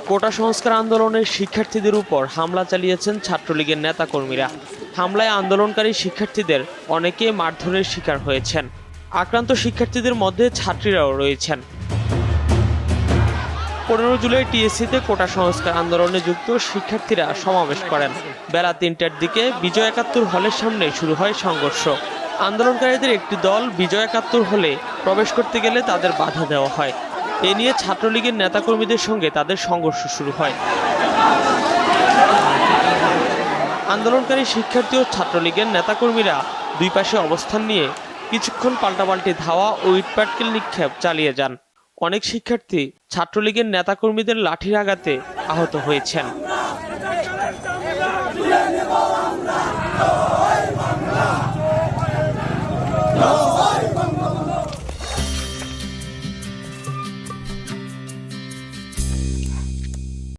কোটা সংস্কার আন্দোলনের শিক্ষার্থীদের উপর হামলা চালিয়েছেন ছাত্রলীগের নেতাকর্মীরা। হামলায় আন্দোলনকারী শিক্ষার্থীদের অনেকে মারধরের শিকার হয়েছেন। আক্রান্ত শিক্ষার্থীদের মধ্যে ছাত্রীরাও রয়েছেন। 15 জুলাই টিএসসিতে কোটা সংস্কার আন্দোলনে যুক্ত শিক্ষার্থীরা সমাবেশ করেন। বেলা ৩টার দিকে বিজয় একাত্তর হলের সামনে শুরু হয় সংঘর্ষ। আন্দোলনকারীদের একটি দল বিজয় একাত্তর হলে প্রবেশ করতে গেলে তাদের বাধা দেওয়া হয়। এ নিয়ে ছাত্রলীগের নেতাকর্মীদের সঙ্গে তাদের সংঘর্ষ শুরু হয়। আন্দোলনকারী শিক্ষার্থী ও ছাত্রলীগের নেতাকর্মীরা দুই পাশে অবস্থান নিয়ে কিছুক্ষণ পাল্টাপাল্টি ধাওয়া ও ইটপাটকেল নিক্ষেপ চালিয়ে যান। অনেক শিক্ষার্থী ছাত্রলীগের নেতাকর্মীদের লাঠির আঘাতে আহত হয়েছেন। No!